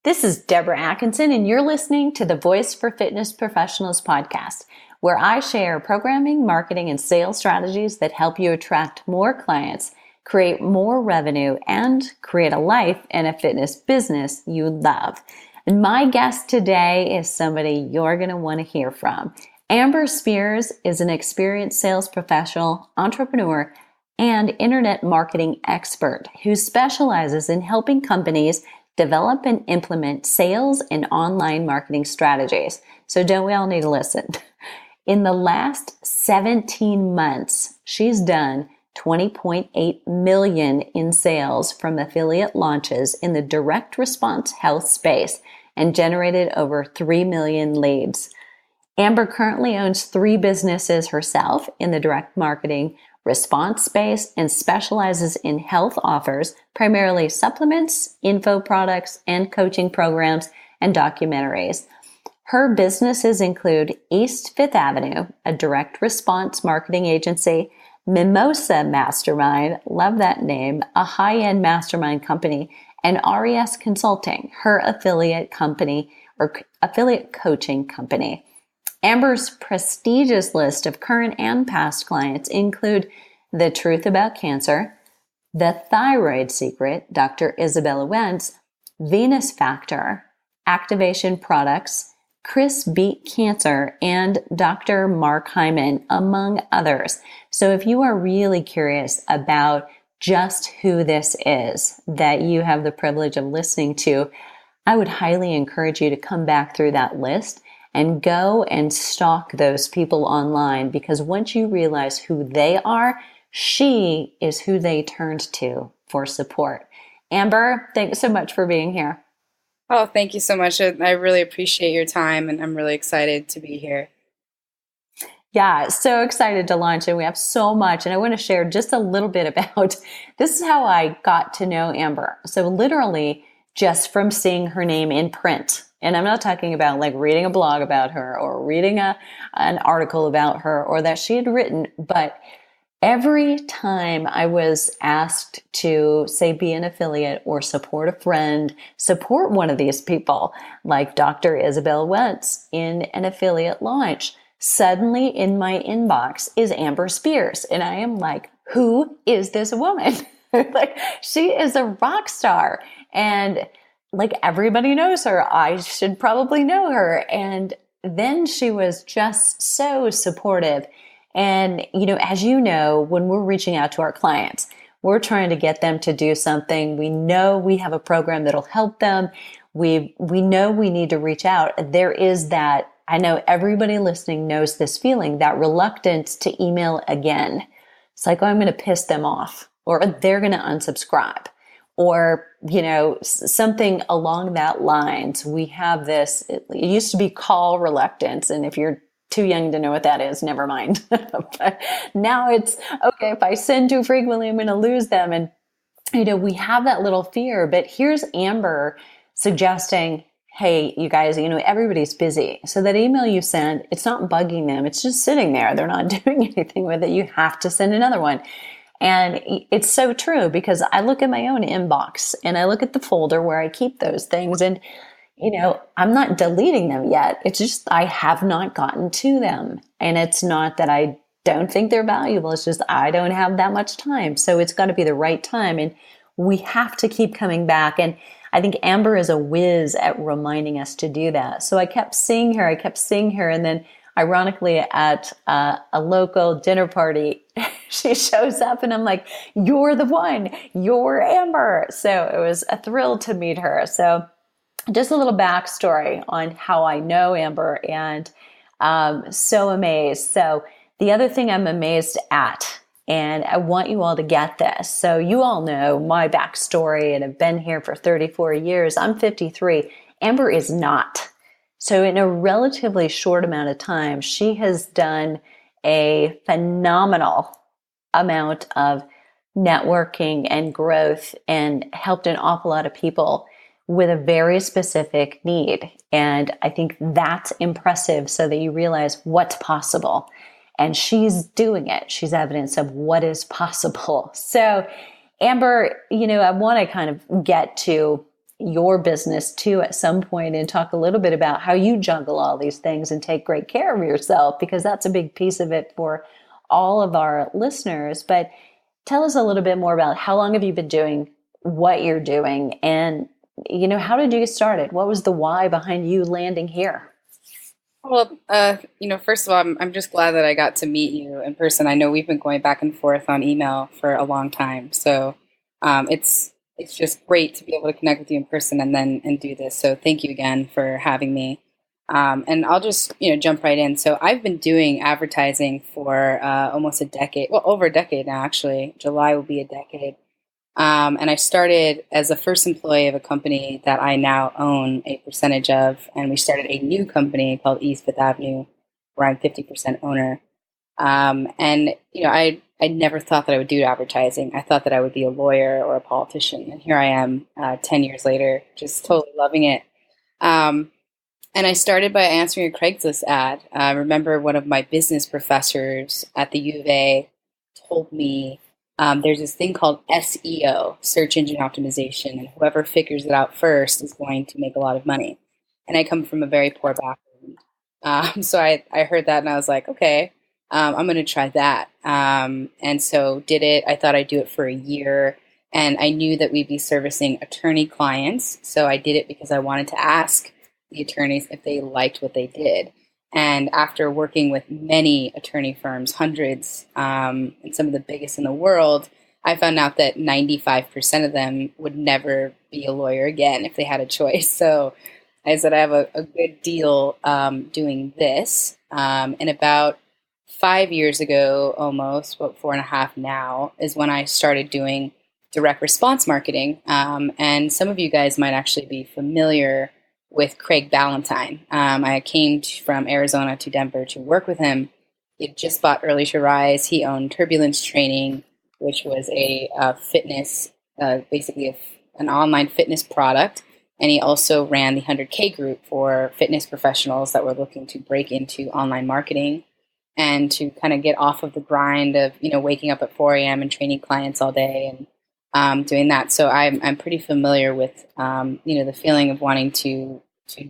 This is Deborah Atkinson, and you're listening to the Voice for Fitness Professionals podcast, where I share programming, marketing, and sales strategies that help you attract more clients, create more revenue, and create a life and a fitness business you love. And my guest today is somebody you're going to want to hear from. Amber Spears is an experienced sales professional, entrepreneur, and internet marketing expert who specializes in helping companies develop and implement sales and online marketing strategies. So don't we all need to listen? In the last 17 months, she's done $20.8 million in sales from affiliate launches in the direct response health space and generated over 3 million leads. Amber currently owns 3 businesses herself in the direct marketing response space and specializes in health offers, primarily supplements, info products, and coaching programs and documentaries. Her businesses include East Fifth Avenue, a direct response marketing agency, Mimosa Mastermind, love that name, a high-end mastermind company, and RES Consulting, her affiliate company or affiliate coaching company. Amber's prestigious list of current and past clients include The Truth About Cancer, The Thyroid Secret, Dr. Isabella Wentz, Venus Factor, Activation Products, Chris Beat Cancer, and Dr. Mark Hyman, among others. So if you are really curious about just who this is that you have the privilege of listening to, I would highly encourage you to come back through that list and go and stalk those people online, because once you realize who they are, she is who they turned to for support. Amber, thanks so much for being here. Oh, thank you so much. I really appreciate your time, and I'm really excited to be here. Yeah, so excited to launch, and we have so much. And I want to share just a little bit about, this is how I got to know Amber. So literally just from seeing her name in print. And I'm not talking about like reading a blog about her or reading an article about her or that she had written, but every time I was asked to, say, be an affiliate or support a friend, support one of these people, like Dr. Isabella Wentz in an affiliate launch, suddenly in my inbox is Amber Spears. And I am like, who is this woman? Like, she is a rock star. And like, everybody knows her. I should probably know her. And then she was just so supportive. And, you know, as you know, when we're reaching out to our clients, we're trying to get them to do something. We know we have a program that'll help them. We know we need to reach out. There is that, I know everybody listening knows this feeling, that reluctance to email again. It's like, oh, I'm going to piss them off, or they're going to unsubscribe, or, you know, something along that lines. We have this, it used to be call reluctance. And if you're too young to know what that is, never mind. But now it's, okay, if I send too frequently, I'm going to lose them. And, you know, we have that little fear. But here's Amber suggesting, hey, you guys, you know, everybody's busy. So that email you send, it's not bugging them. It's just sitting there. They're not doing anything with it. You have to send another one. And it's so true, because I look at my own inbox and I look at the folder where I keep those things, and, you know, I'm not deleting them yet. It's just, I have not gotten to them. And it's not that I don't think they're valuable. It's just, I don't have that much time. So it's got to be the right time. And we have to keep coming back. And I think Amber is a whiz at reminding us to do that. So I kept seeing her. And then ironically at a local dinner party, she shows up and I'm like, you're the one, you're Amber. So it was a thrill to meet her. So just a little backstory on how I know Amber, and so amazed. So the other thing I'm amazed at, and I want you all to get this. So you all know my backstory, and I've been here for 34 years. I'm 53. Amber is not. So in a relatively short amount of time, she has done a phenomenal amount of networking and growth and helped an awful lot of people with a very specific need. And I think that's impressive, so that you realize what's possible. And she's doing it. She's evidence of what is possible. So Amber, you know, I want to kind of get to your business too at some point and talk a little bit about how you juggle all these things and take great care of yourself, because that's a big piece of it for all of our listeners. But tell us a little bit more about how long have you been doing what you're doing, and how did you get started? What was the why behind you landing here? Well, first of all, I'm just glad that I got to meet you in person. I know we've been going back and forth on email for a long time, so it's just great to be able to connect with you in person and do this. So thank you again for having me. And I'll just jump right in. So I've been doing advertising for almost a decade, well, over a decade now. Actually, July will be a decade. And I started as the first employee of a company that I now own a percentage of. And we started a new company called East Fifth Avenue, where I'm 50% owner. I never thought that I would do advertising. I thought that I would be a lawyer or a politician. And here I am 10 years later, just totally loving it. Um, and I started by answering a Craigslist ad. I remember one of my business professors at the U of A told me there's this thing called SEO, search engine optimization, and whoever figures it out first is going to make a lot of money. And I come from a very poor background. So I heard that and I was like, okay, I'm going to try that. And so did it. I thought I'd do it for a year. And I knew that we'd be servicing attorney clients. So I did it because I wanted to ask the attorneys if they liked what they did. And after working with many attorney firms, hundreds, and some of the biggest in the world, I found out that 95% of them would never be a lawyer again if they had a choice. So I said, I have a good deal doing this. And about 5 years ago, almost, about 4.5 now, is when I started doing direct response marketing. And some of you guys might actually be familiar with Craig Ballantyne. I came from Arizona to Denver to work with him. He had just bought Early to Rise. He owned Turbulence Training, which was a fitness, basically an online fitness product. And he also ran the 100K group for fitness professionals that were looking to break into online marketing and to kind of get off of the grind of, waking up at 4 a.m. and training clients all day and doing that. So I'm pretty familiar with, the feeling of wanting to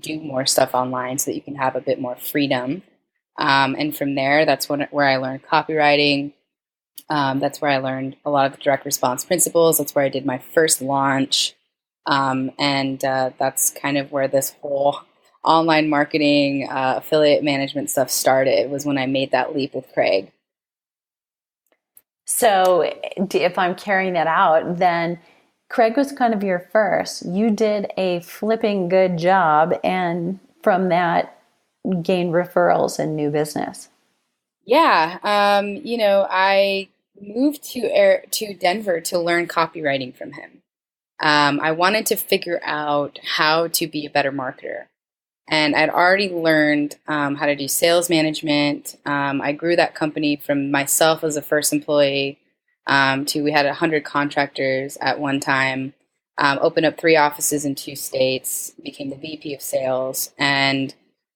do more stuff online so that you can have a bit more freedom. And from there, that's where I learned copywriting. That's where I learned a lot of the direct response principles. That's where I did my first launch. And that's kind of where this whole online marketing, affiliate management stuff started, was when I made that leap with Craig. So if I'm carrying that out, then Craig was kind of your first. You did a flipping good job, and from that, gained referrals and new business. Yeah, I moved to Denver to learn copywriting from him. I wanted to figure out how to be a better marketer. And I'd already learned how to do sales management. I grew that company from myself as a first employee to we had 100 contractors at one time, opened up 3 offices in 2 states, became the VP of sales, and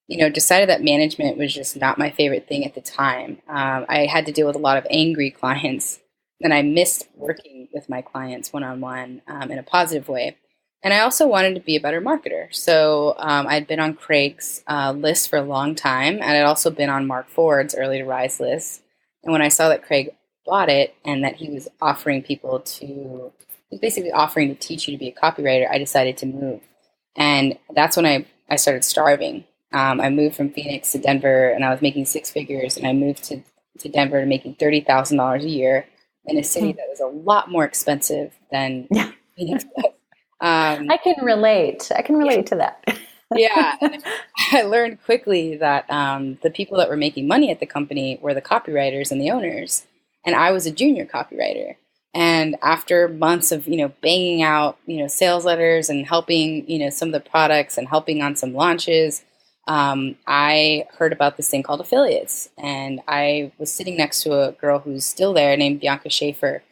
decided that management was just not my favorite thing at the time. I had to deal with a lot of angry clients, and I missed working with my clients one-on-one in a positive way. And I also wanted to be a better marketer. So I'd been on Craig's list for a long time, and I'd also been on Mark Ford's Early to Rise list. And when I saw that Craig bought it and that he was offering people he was basically offering to teach you to be a copywriter, I decided to move. And that's when I started starving. I moved from Phoenix to Denver, and I was making 6 figures, and I moved to Denver to making $30,000 a year in a city that was a lot more expensive than Yeah, Phoenix was. I can relate. I can relate to that. Yeah, and I learned quickly that the people that were making money at the company were the copywriters and the owners, and I was a junior copywriter. And after months of banging out sales letters and helping some of the products and helping on some launches, I heard about this thing called affiliates, and I was sitting next to a girl who's still there named Bianca Schaefer,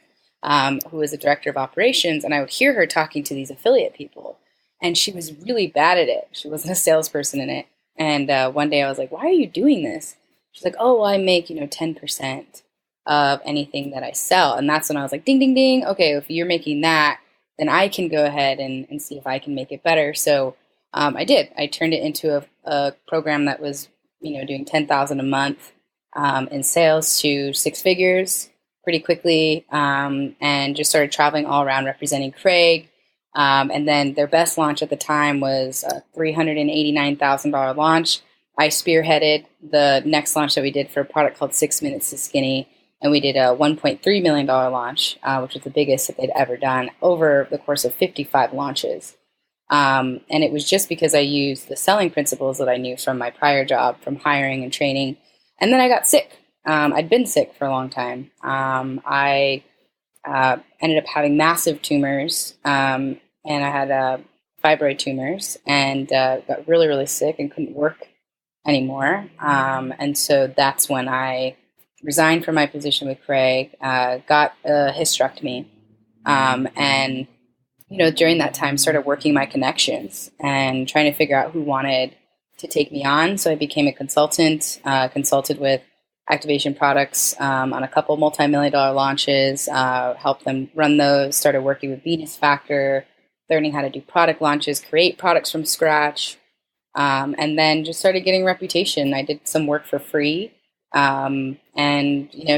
who was the director of operations, and I would hear her talking to these affiliate people. And she was really bad at it. She wasn't a salesperson in it. And one day I was like, why are you doing this? She's like, oh, well, I make, 10% of anything that I sell. And that's when I was like, ding, ding, ding. Okay, if you're making that, then I can go ahead and see if I can make it better. So I did. I turned it into a program that was, doing 10,000 a month in sales to six figures pretty quickly, and just started traveling all around representing Craig. And then their best launch at the time was a $389,000 launch. I spearheaded the next launch that we did for a product called 6 Minutes to Skinny, and we did a $1.3 million launch, which was the biggest that they'd ever done over the course of 55 launches. And it was just because I used the selling principles that I knew from my prior job, from hiring and training. And then I got sick. I'd been sick for a long time. I ended up having massive tumors, and I had fibroid tumors, and got really, really sick and couldn't work anymore. And so that's when I resigned from my position with Craig, got a hysterectomy, and during that time started working my connections and trying to figure out who wanted to take me on. So I became a consultant, consulted with Activation Products on a couple multi-million dollar launches, helped them run those, started working with Venus Factor, learning how to do product launches, create products from scratch, and then just started getting reputation. I did some work for free, and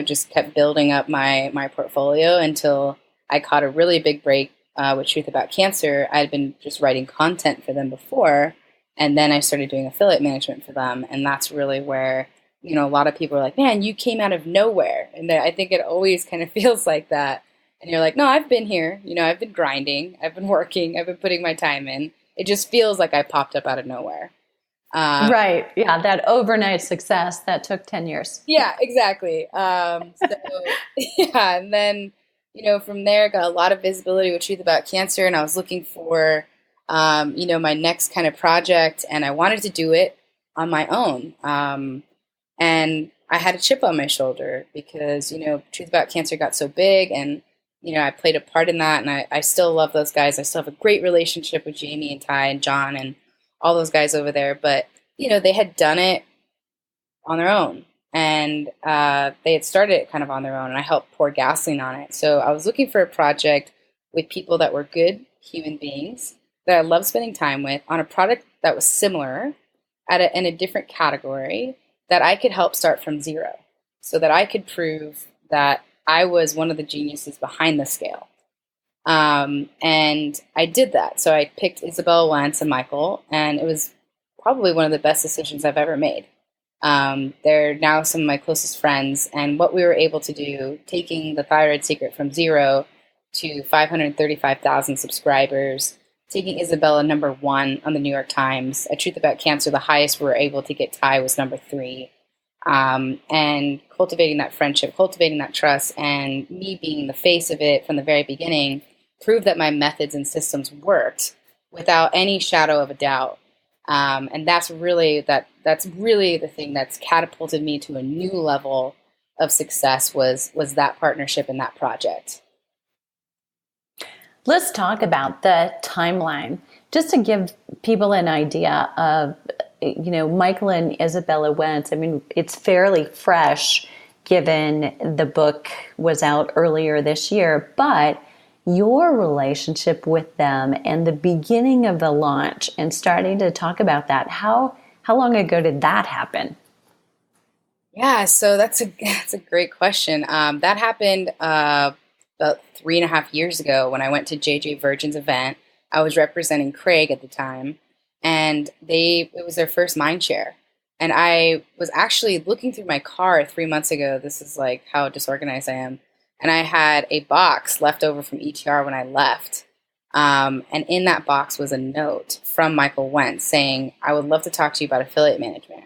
just kept building up my portfolio until I caught a really big break with Truth About Cancer. I had been just writing content for them before, and then I started doing affiliate management for them, and that's really where a lot of people are like, "Man, you came out of nowhere," and I think it always kind of feels like that. And you're like, "No, I've been here. I've been grinding. I've been working. I've been putting my time in. It just feels like I popped up out of nowhere." Right. Yeah. That overnight success that took 10 years. Yeah, exactly. So yeah, and then from there, got a lot of visibility with Truth About Cancer, and I was looking for my next kind of project, and I wanted to do it on my own. And I had a chip on my shoulder because Truth About Cancer got so big, and I played a part in that, and I still love those guys. I still have a great relationship with Jamie and Ty and John and all those guys over there. But they had done it on their own, and they had started it kind of on their own, and I helped pour gasoline on it. So I was looking for a project with people that were good human beings that I loved spending time with on a product that was similar in a different category that I could help start from zero, so that I could prove that I was one of the geniuses behind the scale. And I did that. So I picked Isabella Wentz and Michael, and it was probably one of the best decisions I've ever made. They're now some of my closest friends, and what we were able to do, taking the Thyroid Secret from zero to 535,000 subscribers, taking Isabella #1 on the New York Times, A Truth About Cancer, the highest we were able to get Ty was #3, and cultivating that friendship, cultivating that trust, and me being the face of it from the very beginning, proved that my methods and systems worked without any shadow of a doubt. And that's really the thing that's catapulted me to a new level of success was that partnership and that project. Let's talk about the timeline, just to give people an idea of, Michael and Isabella Wentz. I mean, it's fairly fresh given the book was out earlier this year, but your relationship with them and the beginning of the launch and starting to talk about that, how long ago did that happen? Yeah, so that's a great question. That happened about 3.5 years ago when I went to JJ Virgin's event. I was representing Craig at the time, and it was their first mind share. And I was actually looking through my car 3 months ago. This is like how disorganized I am. And I had a box left over from ETR when I left. And in that box was a note from Michael Wentz saying, "I would love to talk to you about affiliate management."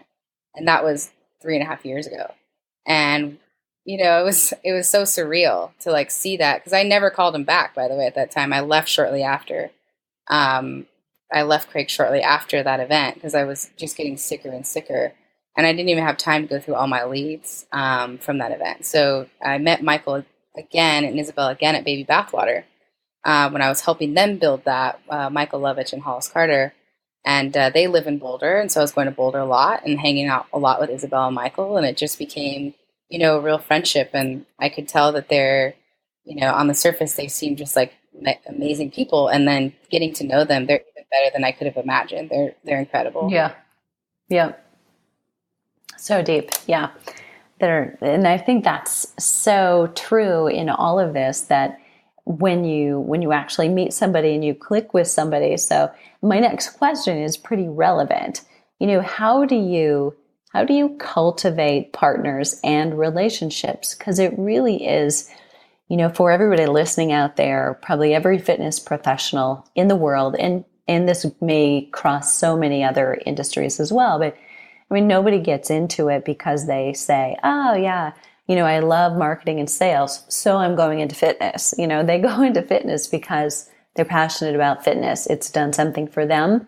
And that was 3.5 years ago. And, it was so surreal to like see that, because I never called him back, by the way, at that time. I left shortly after. I left Craig shortly after that event because I was just getting sicker and sicker. And I didn't even have time to go through all my leads from that event. So I met Michael again and Isabel again at Baby Bathwater when I was helping them build that, Michael Lovitch and Hollis Carter. And they live in Boulder. And so I was going to Boulder a lot and hanging out a lot with Isabel and Michael. And it just became, a real friendship. And I could tell that they're, on the surface, they seemed just like amazing people, and then getting to know them, they're even better than I could have imagined. They're incredible. Yeah. Yeah. So deep. Yeah. And I think that's so true in all of this, that when you actually meet somebody and you click with somebody. So my next question is pretty relevant. How do you cultivate partners and relationships? Because it really is, for everybody listening out there, probably every fitness professional in the world, and this may cross so many other industries as well, but I mean, nobody gets into it because they say, oh, yeah, I love marketing and sales, so I'm going into fitness. They go into fitness because they're passionate about fitness. It's done something for them,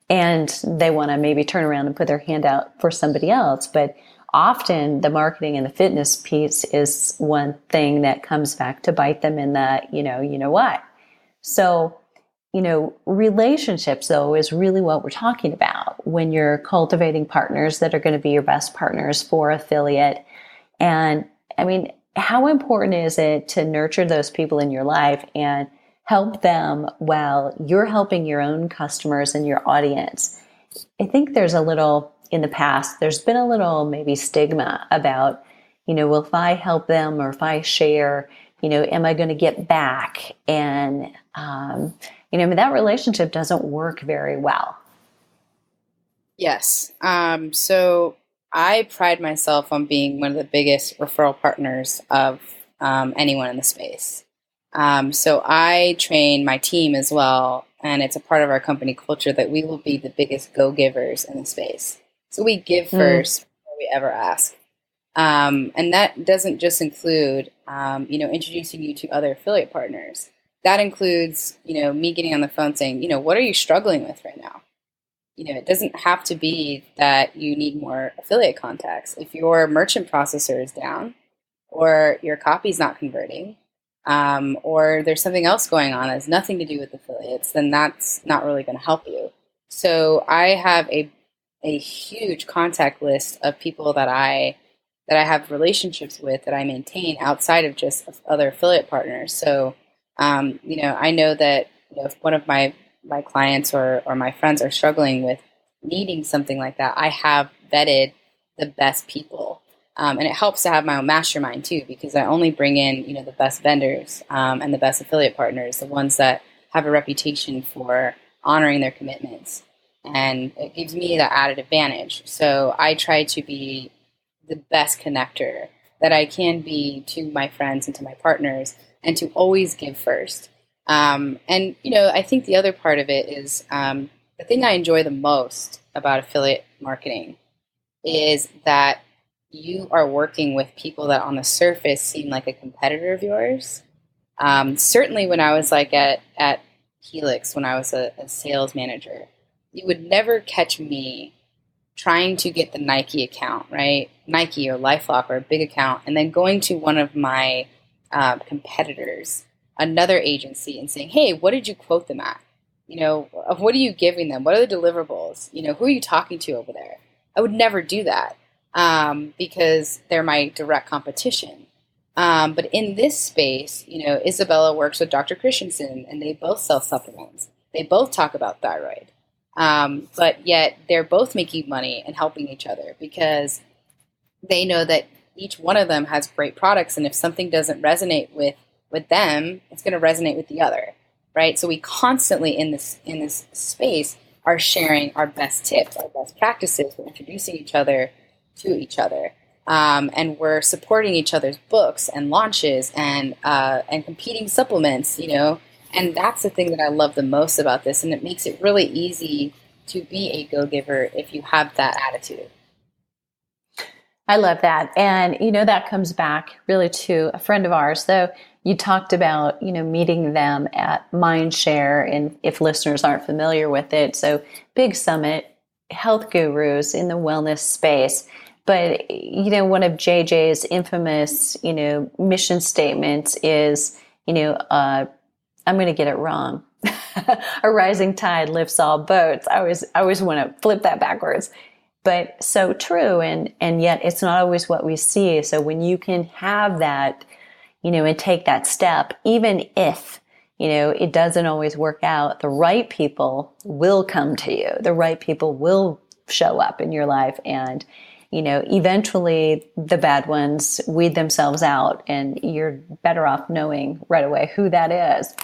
and they want to maybe turn around and put their hand out for somebody else. But often the marketing and the fitness piece is one thing that comes back to bite them in the, what. So, relationships, though, is really what we're talking about when you're cultivating partners that are going to be your best partners for affiliate. And I mean, how important is it to nurture those people in your life and help them while you're helping your own customers and your audience? I think in the past, there's been a little maybe stigma about, well, if I help them or if I share, am I going to get back? And, that relationship doesn't work very well. Yes. So I pride myself on being one of the biggest referral partners of anyone in the space. So I train my team as well, and it's a part of our company culture that we will be the biggest go-givers in the space. So we give first before we ever ask. And that doesn't just include, introducing you to other affiliate partners. That includes, me getting on the phone saying, what are you struggling with right now? It doesn't have to be that you need more affiliate contacts. If your merchant processor is down, or your copy's not converting, or there's something else going on that has nothing to do with affiliates, then that's not really going to help you. So I have a huge contact list of people that I have relationships with, that I maintain outside of just other affiliate partners. So, I know that if one of my clients or my friends are struggling with needing something like that, I have vetted the best people. And it helps to have my own mastermind too, because I only bring in, the best vendors and the best affiliate partners, the ones that have a reputation for honoring their commitments. And it gives me that added advantage. So I try to be the best connector that I can be to my friends and to my partners, and to always give first. I think the other part of it is the thing I enjoy the most about affiliate marketing is that you are working with people that on the surface seem like a competitor of yours. Certainly when I was at Helix, when I was a sales manager, you would never catch me trying to get the Nike account, right? Nike or LifeLock or a big account, and then going to one of my competitors, another agency, and saying, hey, what did you quote them at? What are you giving them? What are the deliverables? Who are you talking to over there? I would never do that because they're my direct competition. But in this space, Isabella works with Dr. Christensen, and they both sell supplements. They both talk about thyroid. But yet they're both making money and helping each other because they know that each one of them has great products. And if something doesn't resonate with them, it's going to resonate with the other, right? So we constantly in this space are sharing our best tips, our best practices. We're introducing each other to each other. And we're supporting each other's books and launches and competing supplements, and that's the thing that I love the most about this. And it makes it really easy to be a go-giver if you have that attitude. I love that. And, that comes back really to a friend of ours, though. You talked about, meeting them at Mindshare, and if listeners aren't familiar with it, so big summit, health gurus in the wellness space. But, one of JJ's infamous, mission statements is, I'm going to get it wrong. A rising tide lifts all boats. I always want to flip that backwards. But so true, and yet it's not always what we see. So when you can have that, and take that step, even if it doesn't always work out. The right people will come to you. The right people will show up in your life, and eventually the bad ones weed themselves out, and you're better off knowing right away who that is.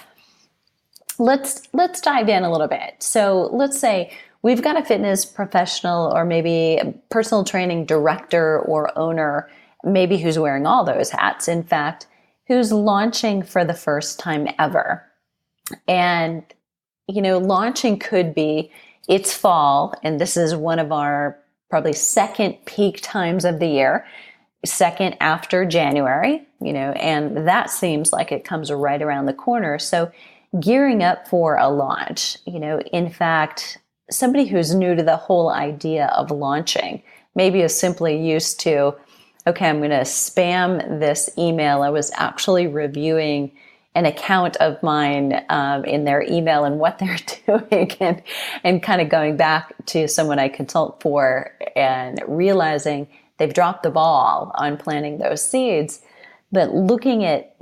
Let's dive in a little bit. So let's say we've got a fitness professional, or maybe a personal training director or owner, maybe who's wearing all those hats, in fact, who's launching for the first time ever. And launching could be, it's fall, and this is one of our probably second peak times of the year, second after January, and that seems like it comes right around the corner. So gearing up for a launch, in fact, somebody who's new to the whole idea of launching maybe is simply used to, okay, I'm going to spam this email. I was actually reviewing an account of mine in their email and what they're doing, and kind of going back to someone I consult for and realizing they've dropped the ball on planting those seeds. But looking at,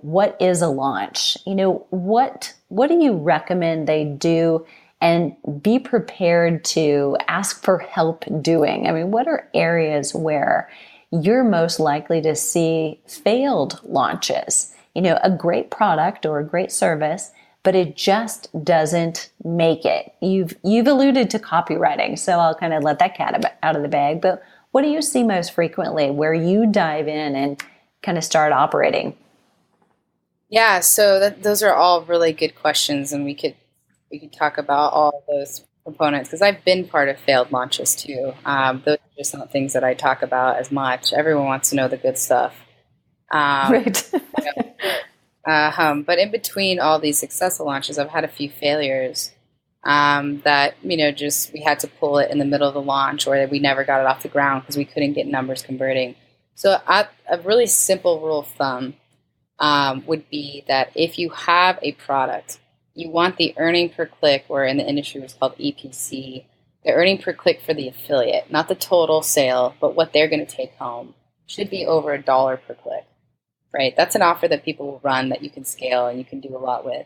what is a launch? What do you recommend they do, and be prepared to ask for help doing? I mean, what are areas where you're most likely to see failed launches? A great product or a great service, but it just doesn't make it. You've alluded to copywriting, so I'll kind of let that cat out of the bag. But what do you see most frequently where you dive in and kind of start operating? Yeah, so those are all really good questions, and we could talk about all of those components because I've been part of failed launches too. Those are just not things that I talk about as much. Everyone wants to know the good stuff. Right. But in between all these successful launches, I've had a few failures that just we had to pull it in the middle of the launch, or that we never got it off the ground because we couldn't get numbers converting. So a really simple rule of thumb would be that if you have a product, you want the earning per click, or in the industry it's called EPC, the earning per click for the affiliate, not the total sale, but what they're going to take home, should be over $1 per click. Right, that's an offer that people will run, that you can scale and you can do a lot with.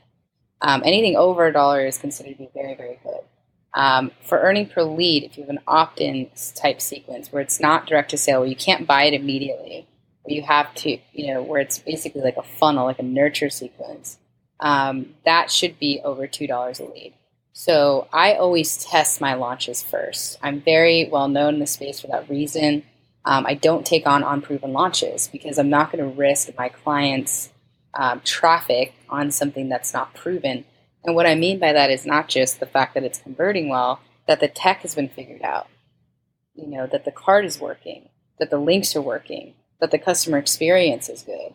Anything over $1 is considered to be very, very good. For earning per lead, if you have an opt-in type sequence where it's not direct to sale, where you can't buy it immediately, where you have to, where it's basically like a funnel, like a nurture sequence, that should be over $2 a lead. So I always test my launches first. I'm very well known in the space for that reason. I don't take on unproven launches because I'm not going to risk my clients' traffic on something that's not proven. And what I mean by that is not just the fact that it's converting well, that the tech has been figured out, that the card is working, that the links are working, that the customer experience is good.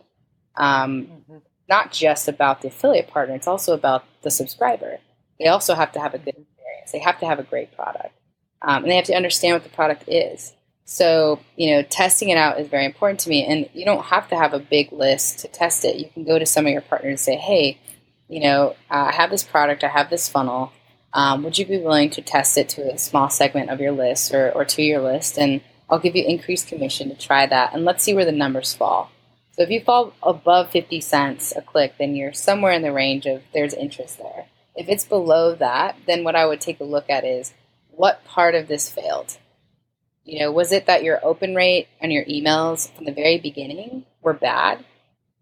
Not just about the affiliate partner, it's also about the subscriber. They also have to have a good experience. They have to have a great product. And they have to understand what the product is. So, testing it out is very important to me. And you don't have to have a big list to test it. You can go to some of your partners and say, hey, I have this product, I have this funnel. Would you be willing to test it to a small segment of your list or to your list? And I'll give you increased commission to try that. And let's see where the numbers fall. So if you fall above 50 cents a click, then you're somewhere in the range of there's interest there. If it's below that, then what I would take a look at is what part of this failed. Was it that your open rate on your emails from the very beginning were bad?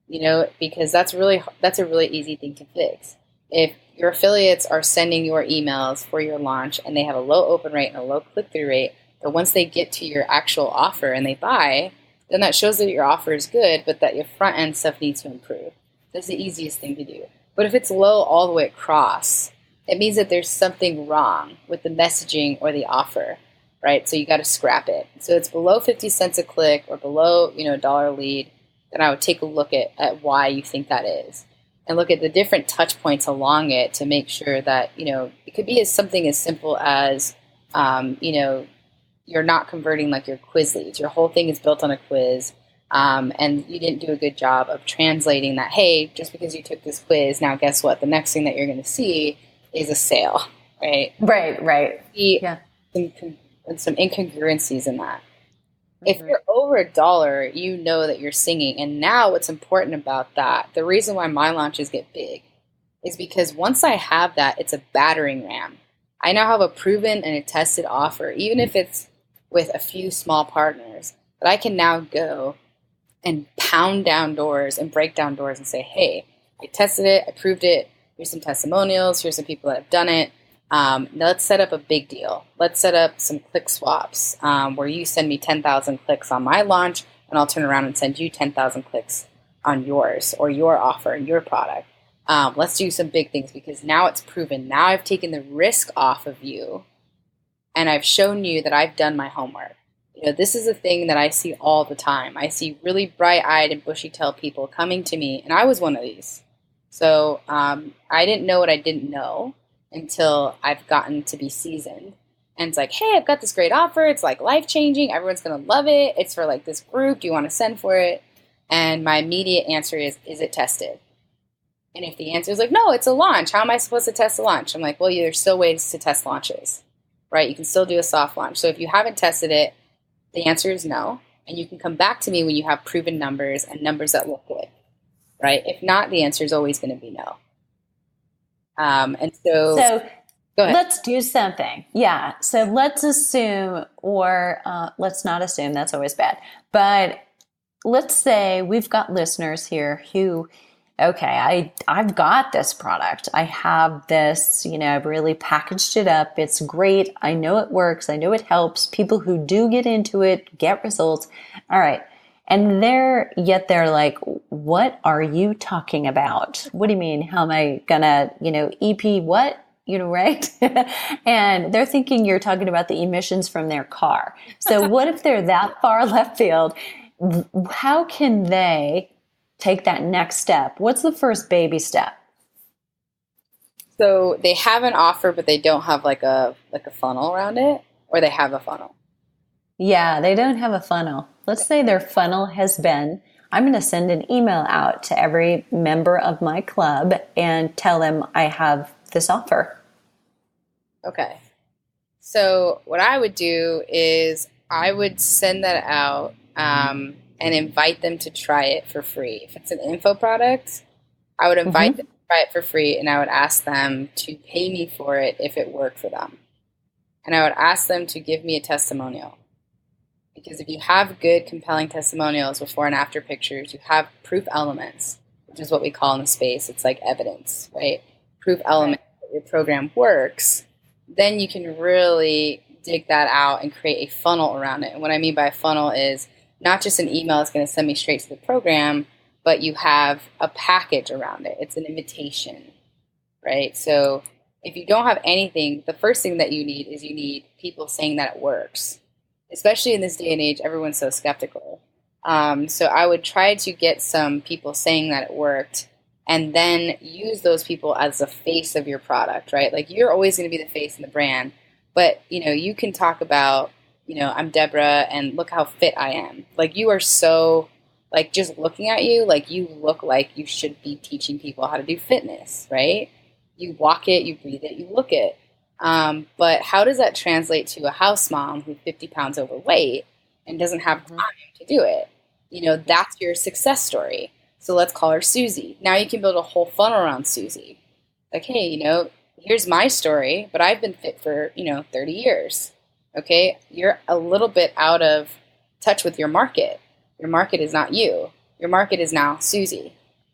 Because that's a really easy thing to fix. If your affiliates are sending your emails for your launch and they have a low open rate and a low click-through rate, but once they get to your actual offer and they buy, then that shows that your offer is good, but that your front end stuff needs to improve. That's the easiest thing to do. But if it's low all the way across, it means that there's something wrong with the messaging or the offer. Right, so you got to scrap it. So it's below 50 cents a click or below, $1 a lead, then I would take a look at why you think that is, and look at the different touch points along it to make sure that it could be something as simple as you're not converting like your quiz leads. Your whole thing is built on a quiz, and you didn't do a good job of translating that. Hey, just because you took this quiz, now guess what? The next thing that you're going to see is a sale, right? Right. Yeah. Some incongruencies in that. If you're over $1, you know that you're singing. And now what's important about that, the reason why my launches get big is because once I have that, it's a battering ram. I now have a proven and a tested offer, even if it's with a few small partners, that I can now go and pound down doors and break down doors and say, hey, I tested it, I proved it, here's some testimonials, here's some people that have done it. Now let's set up a big deal. Let's set up some click swaps where you send me 10,000 clicks on my launch, and I'll turn around and send you 10,000 clicks on yours or your offer and your product. Let's do some big things because now it's proven. Now I've taken the risk off of you and I've shown you that I've done my homework. This is a thing that I see all the time. I see really bright-eyed and bushy-tailed people coming to me, and I was one of these. So I didn't know what I didn't know until I've gotten to be seasoned. And it's like, hey, I've got this great offer. It's like life-changing. Everyone's going to love it. It's for like this group. Do you want to send for it? And my immediate answer is it tested? And if the answer is like, no, it's a launch. How am I supposed to test a launch? I'm like, well, there's still ways to test launches, right? You can still do a soft launch. So if you haven't tested it, the answer is no. And you can come back to me when you have proven numbers and numbers that look good, right? If not, the answer is always going to be no. And so go ahead. Let's do something. Yeah. So let's assume, or let's not assume, that's always bad. But let's say we've got listeners here who, okay, I've got this product. I have this, I've really packaged it up. It's great. I know it works. I know it helps. People who do get into it get results. All right. And they're like, what are you talking about? What do you mean? How am I gonna, EP what? Right? And they're thinking you're talking about the emissions from their car. So what if they're that far left field? How can they take that next step? What's the first baby step? So they have an offer, but they don't have like a funnel around it, or they have a funnel. Yeah, they don't have a funnel. Let's say their funnel has been, I'm going to send an email out to every member of my club and tell them I have this offer. Okay. So what I would do is I would send that out and invite them to try it for free. If it's an info product, I would invite them to try it for free, and I would ask them to pay me for it if it worked for them. And I would ask them to give me a testimonial. Because if you have good, compelling testimonials, before and after pictures, you have proof elements, which is what we call in the space. It's like evidence, right? Proof elements that your program works. Then you can really dig that out and create a funnel around it. And what I mean by a funnel is not just an email that's going to send me straight to the program, but you have a package around it. It's an invitation, right? So if you don't have anything, the first thing that you need people saying that it works. Especially in this day and age, everyone's so skeptical. So I would try to get some people saying that it worked, and then use those people as the face of your product, right? Like, you're always going to be the face of the brand, but you can talk about, I'm Deborah and look how fit I am. Like, you are so, like, just looking at you, like, you look like you should be teaching people how to do fitness, right? You walk it, you breathe it, you look it. But how does that translate to a house mom who's 50 pounds overweight and doesn't have time to do it? That's your success story. So let's call her Susie. Now you can build a whole funnel around Susie. Like, hey, here's my story, but I've been fit for, 30 years. Okay. You're a little bit out of touch with your market. Your market is not you. Your market is now Susie,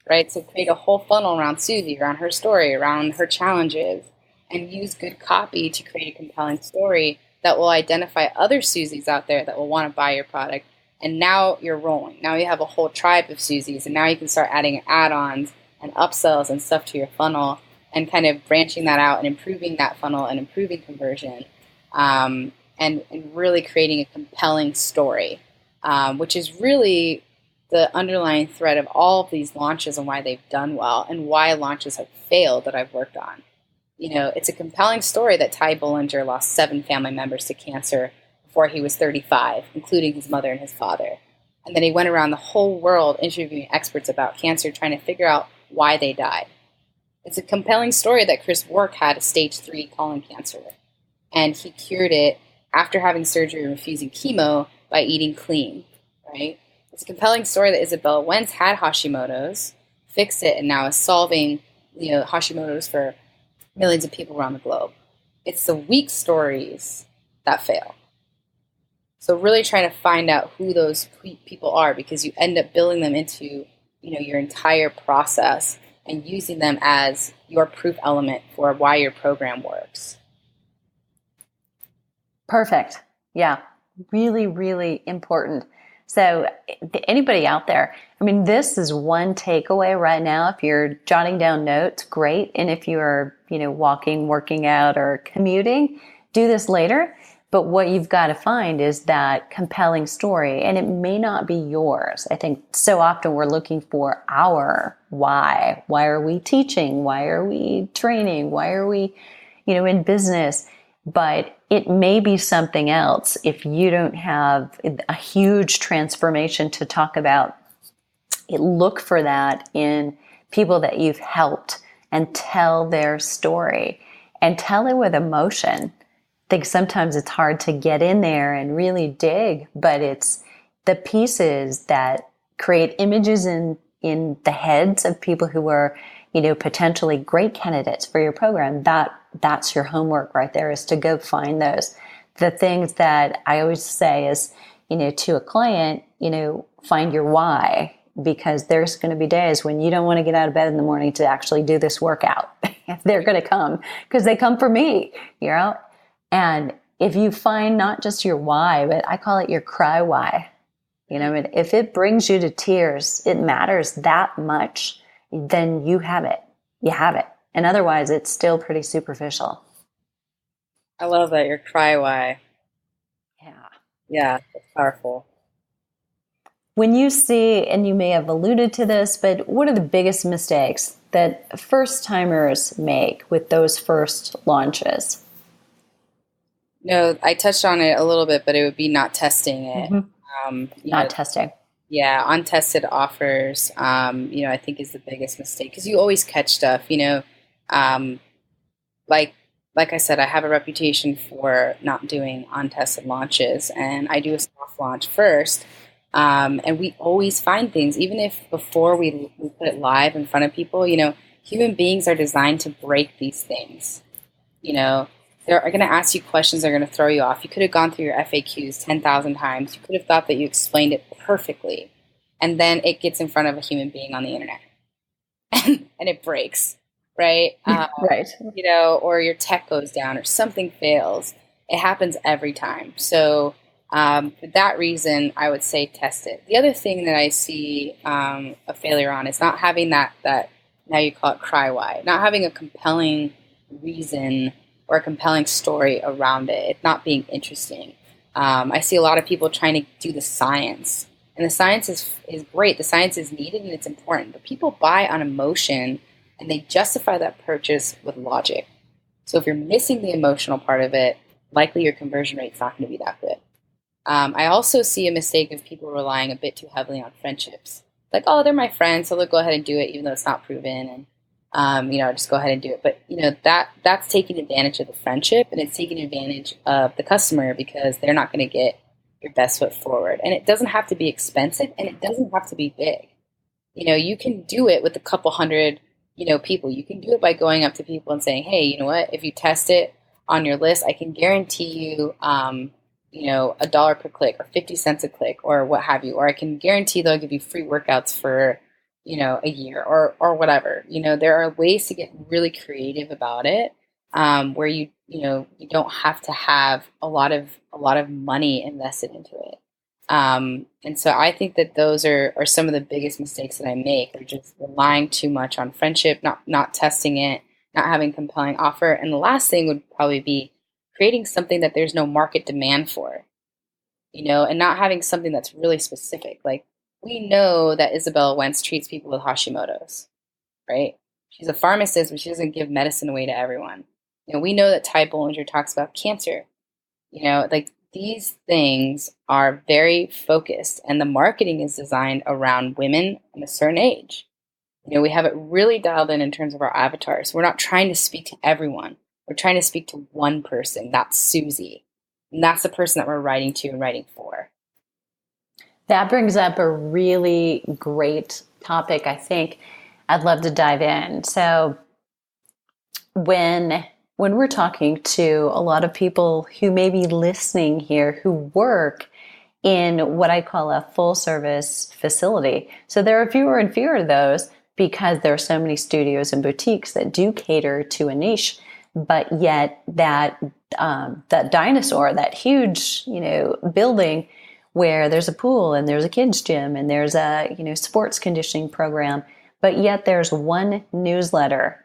right? So create a whole funnel around Susie, around her story, around her challenges, and use good copy to create a compelling story that will identify other Susies out there that will want to buy your product. And now you're rolling. Now you have a whole tribe of Susies, and now you can start adding add-ons and upsells and stuff to your funnel and kind of branching that out and improving that funnel and improving conversion and really creating a compelling story, which is really the underlying thread of all of these launches and why they've done well and why launches have failed that I've worked on. It's a compelling story that Ty Bollinger lost 7 family members to cancer before he was 35, including his mother and his father. And then he went around the whole world interviewing experts about cancer, trying to figure out why they died. It's a compelling story that Chris Wark had a stage 3 colon cancer, and he cured it after having surgery and refusing chemo by eating clean, right? It's a compelling story that Isabella Wentz had Hashimoto's, fixed it, and now is solving Hashimoto's for millions of people around the globe. It's the weak stories that fail. So really trying to find out who those people are, because you end up building them into, your entire process and using them as your proof element for why your program works. Perfect. Yeah. Really, really important. So, anybody out there, I mean, this is one takeaway right now. If you're jotting down notes, great. And if you're, walking, working out, or commuting, do this later. But what you've got to find is that compelling story, and it may not be yours. I think so often we're looking for our why. Why are we teaching? Why are we training? Why are we, in business? But it may be something else if you don't have a huge transformation to talk about. Look for that in people that you've helped and tell their story and tell it with emotion. I think sometimes it's hard to get in there and really dig, but it's the pieces that create images in the heads of people who are, potentially great candidates for your program. That's your homework right there, is to go find those. The things that I always say is, to a client, find your why, because there's going to be days when you don't want to get out of bed in the morning to actually do this workout. They're going to come because they come for me, And if you find not just your why, but I call it your cry why, if it brings you to tears, it matters that much, then you have it. You have it. And otherwise, it's still pretty superficial. I love that, your cry why. Yeah. Yeah, it's powerful. When you see, and you may have alluded to this, but what are the biggest mistakes that first timers make with those first launches? No, I touched on it a little bit, but it would be not testing it. Mm-hmm. Um, you Not know, testing. yeah, untested offers, I think is the biggest mistake, because you always catch stuff, um, like like I said, I have a reputation for not doing untested launches, and I do a soft launch first. And we always find things, even if before we put it live in front of people, human beings are designed to break these things. You know, they're going to ask you questions that are going to throw you off. You could have gone through your FAQs 10,000 times. You could have thought that you explained it perfectly. And then it gets in front of a human being on the internet and it breaks, right? Right. Or your tech goes down or something fails. It happens every time. So, for that reason, I would say test it. The other thing that I see a failure on is not having that now you call it cry why, not having a compelling reason or a compelling story around it. It not being interesting. I see a lot of people trying to do the science, and the science is great. The science is needed and it's important, but people buy on emotion and they justify that purchase with logic. So if you're missing the emotional part of it, likely your conversion rate's not going to be that good. I also see a mistake of people relying a bit too heavily on friendships. Like, oh, they're my friends, so they'll go ahead and do it, even though it's not proven, and just go ahead and do it. But that's taking advantage of the friendship, and it's taking advantage of the customer, because they're not going to get your best foot forward. And it doesn't have to be expensive, and it doesn't have to be big. You can do it with a couple hundred, people. You can do it by going up to people and saying, hey, you know what? If you test it on your list, I can guarantee you, $1 per click or 50 cents a click or what have you. Or I can guarantee they'll give you free workouts for, a year or whatever. There are ways to get really creative about it, where you don't have to have a lot of money invested into it. And so I think that those are some of the biggest mistakes that I make, are just relying too much on friendship, not testing it, not having compelling offer. And the last thing would probably be creating something that there's no market demand for, and not having something that's really specific. Like, we know that Isabella Wentz treats people with Hashimoto's, right? She's a pharmacist, but she doesn't give medicine away to everyone. We know that Ty Bollinger talks about cancer. Like, these things are very focused, and the marketing is designed around women in a certain age. We have it really dialed in terms of our avatars. We're not trying to speak to everyone. We're trying to speak to one person. That's Susie. And that's the person that we're writing to and writing for. That brings up a really great topic, I think. I'd love to dive in. So, when we're talking to a lot of people who may be listening here who work in what I call a full service facility. So there are fewer and fewer of those because there are so many studios and boutiques that do cater to a niche, but yet that dinosaur, that huge, building where there's a pool and there's a kids gym and there's a, sports conditioning program, but yet there's one newsletter.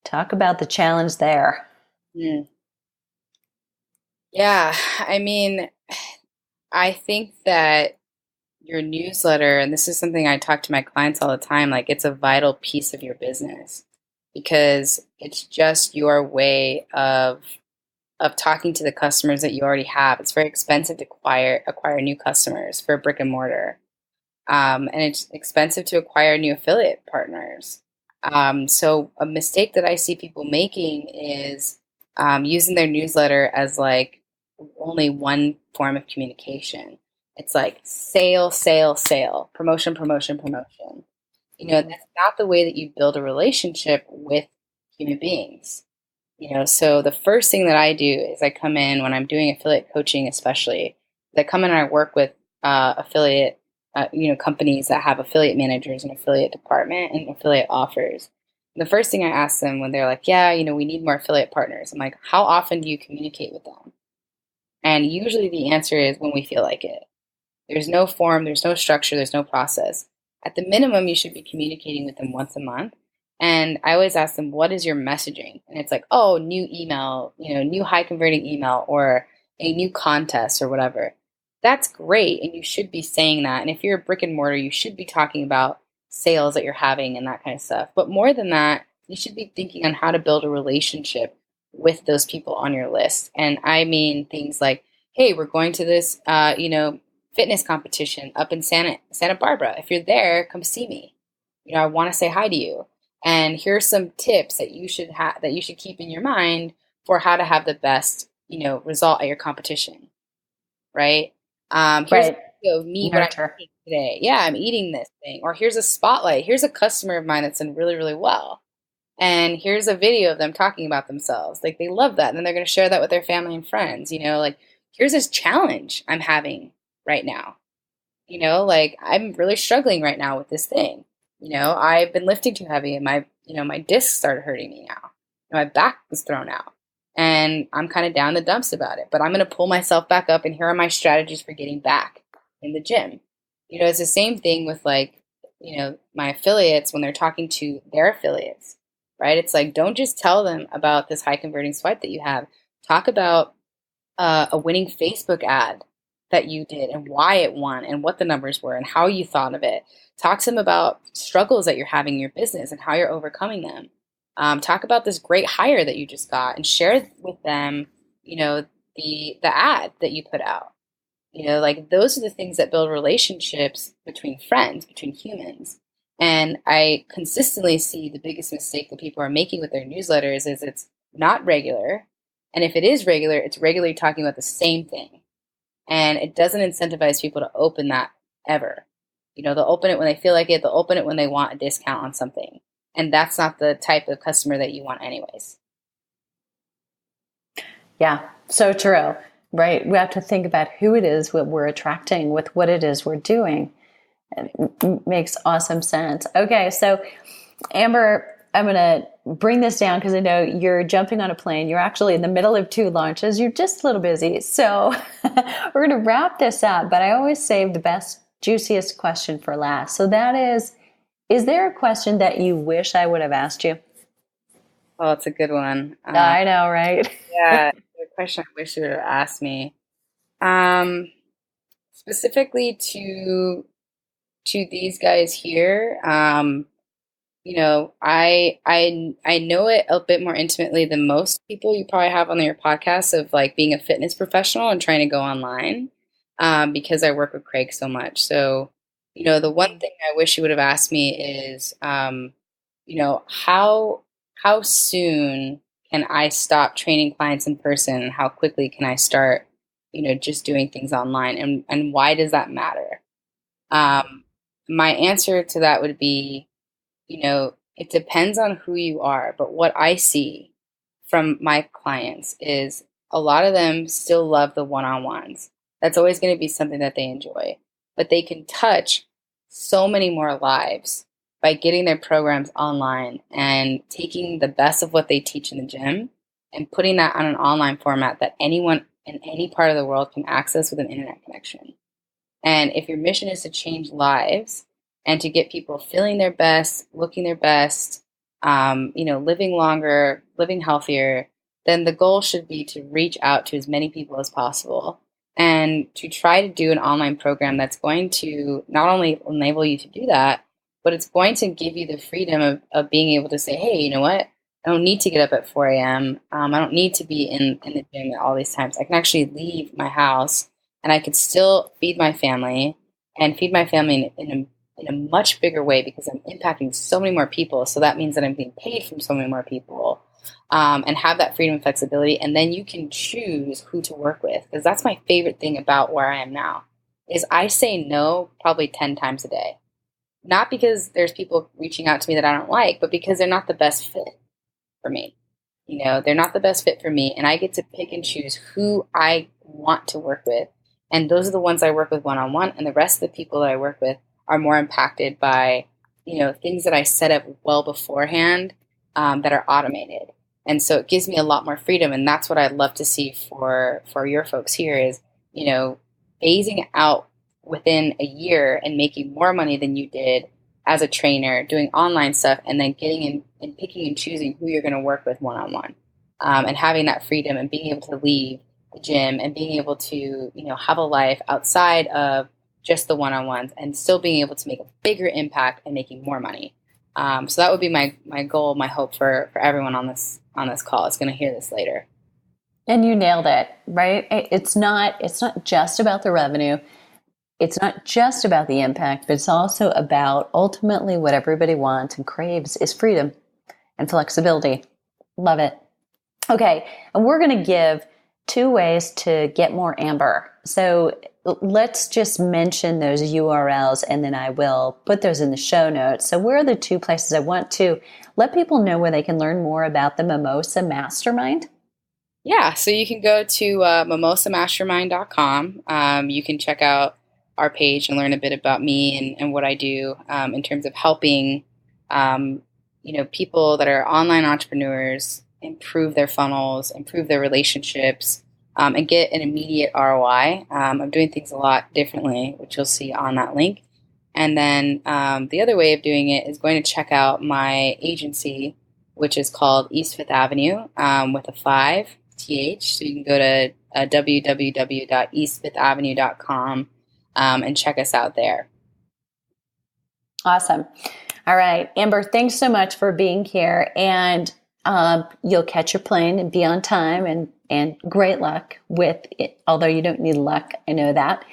Talk about the challenge there. Mm. Yeah, I mean, I think that your newsletter, and this is something I talk to my clients all the time, like it's a vital piece of your business because it's just your way of talking to the customers that you already have. It's very expensive to acquire new customers for brick and mortar. And it's expensive to acquire new affiliate partners. So a mistake that I see people making is using their newsletter as like only one form of communication. It's like sale, sale, sale, promotion, promotion, promotion. That's not the way that you build a relationship with human beings. So the first thing that I do is I come in when I'm doing affiliate coaching, especially, I come in and I work with affiliate, companies that have affiliate managers and affiliate department and affiliate offers. And the first thing I ask them when they're like, yeah, we need more affiliate partners. I'm like, how often do you communicate with them? And usually the answer is when we feel like it. There's no form, there's no structure, there's no process. At the minimum, you should be communicating with them once a month. And I always ask them, what is your messaging? And it's like, oh, new email, new high converting email or a new contest or whatever. That's great. And you should be saying that. And if you're a brick and mortar, you should be talking about sales that you're having and that kind of stuff. But more than that, you should be thinking on how to build a relationship with those people on your list. And I mean things like, hey, we're going to this, fitness competition up in Santa Barbara. If you're there, come see me. I want to say hi to you. And here's some tips that you should keep in your mind for how to have the best, result at your competition. Right? Here's a Right. video of me what I'm Nurture. eating today. Yeah, I'm eating this thing. Or here's a spotlight. Here's a customer of mine that's done really, really well. And here's a video of them talking about themselves. Like they love that. And then they're going to share that with their family and friends. Like here's this challenge I'm having right now. Like I'm really struggling right now with this thing. I've been lifting too heavy and my discs started hurting me now. My back was thrown out and I'm kind of down the dumps about it, but I'm going to pull myself back up and here are my strategies for getting back in the gym. It's the same thing with like, my affiliates when they're talking to their affiliates, right? It's like, don't just tell them about this high converting swipe that you have. Talk about a winning Facebook ad that you did and why it won and what the numbers were and how you thought of it. Talk to them about struggles that you're having in your business and how you're overcoming them. Talk about this great hire that you just got and share with them, the ad that you put out. Like those are the things that build relationships between friends, between humans. And I consistently see the biggest mistake that people are making with their newsletters is it's not regular. And if it is regular, it's regularly talking about the same thing. And it doesn't incentivize people to open that ever. They'll open it when they feel like it, they'll open it when they want a discount on something. And that's not the type of customer that you want anyways. Yeah, so true. Right. We have to think about who it is what we're attracting with what it is we're doing. It makes awesome sense. Okay, so Amber, I'm going to bring this down because I know you're jumping on a plane. You're actually in the middle of two launches. You're just a little busy. So we're going to wrap this up, but I always save the best, juiciest question for last. So that is there a question that you wish I would have asked you? Oh, it's a good one. I know, right? Yeah, the question I wish you would have asked me. Um, Specifically to these guys here. I know it a bit more intimately than most people you probably have on your podcast of like being a fitness professional and trying to go online, because I work with Craig so much. So, the one thing I wish you would have asked me is, how soon can I stop training clients in person and how quickly can I start, just doing things online and why does that matter? My answer to that would be, it depends on who you are. But what I see from my clients is a lot of them still love the one-on-ones. That's always going to be something that they enjoy, but they can touch so many more lives by getting their programs online and taking the best of what they teach in the gym and putting that on an online format that anyone in any part of the world can access with an internet connection. And if your mission is to change lives and to get people feeling their best, looking their best, living longer, living healthier, then the goal should be to reach out to as many people as possible and to try to do an online program that's going to not only enable you to do that, but it's going to give you the freedom of being able to say, hey, you know what? I don't need to get up at 4 a.m. I don't need to be in the gym at all these times. I can actually leave my house and I could still feed my family and feed my family in a much bigger way because I'm impacting so many more people. So that means that I'm being paid from so many more people, and have that freedom and flexibility. And then you can choose who to work with, because that's my favorite thing about where I am now is I say no probably 10 times a day. Not because there's people reaching out to me that I don't like, but because they're not the best fit for me. They're not the best fit for me, and I get to pick and choose who I want to work with. And those are the ones I work with one-on-one, and the rest of the people that I work with are more impacted by, things that I set up well beforehand, that are automated. And so it gives me a lot more freedom, and that's what I'd love to see for your folks here is, phasing out within a year and making more money than you did as a trainer, doing online stuff, and then getting in and picking and choosing who you're going to work with one-on-one, and having that freedom and being able to leave the gym and being able to, have a life outside of just the one-on-ones and still being able to make a bigger impact and making more money. So that would be my goal, my hope for everyone on this call. It's going to hear this later. And you nailed it, right? It's not just about the revenue. It's not just about the impact, but it's also about ultimately what everybody wants and craves is freedom and flexibility. Love it. Okay. And we're going to give 2 ways to get more Amber. So let's just mention those URLs and then I will put those in the show notes. So where are the 2 places I want to let people know where they can learn more about the Mimosa Mastermind? Yeah. So you can go to mimosamastermind.com. You can check out our page and learn a bit about me and what I do, in terms of helping, people that are online entrepreneurs improve their funnels, improve their relationships, and get an immediate ROI. I'm doing things a lot differently, which you'll see on that link. And then the other way of doing it is going to check out my agency, which is called East Fifth Avenue, with a 5 TH. So you can go to www.eastfifthavenue.com, and check us out there. Awesome. All right, Amber, thanks so much for being here. And you'll catch your plane and be on time, and great luck with it. Although you don't need luck, I know that,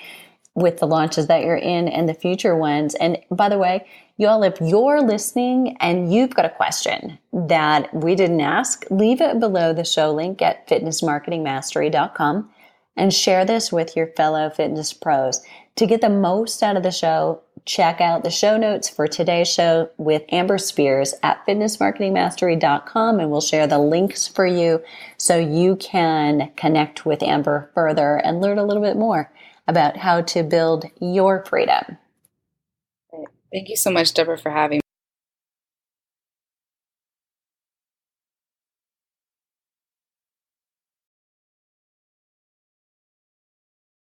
with the launches that you're in and the future ones. And by the way, you all, if you're listening and you've got a question that we didn't ask, leave it below the show link at fitnessmarketingmastery.com and share this with your fellow fitness pros. To get the most out of the show, check out the show notes for today's show with Amber Spears at fitnessmarketingmastery.com, and we'll share the links for you so you can connect with Amber further and learn a little bit more about how to build your freedom. Thank you so much, Deborah, for having me.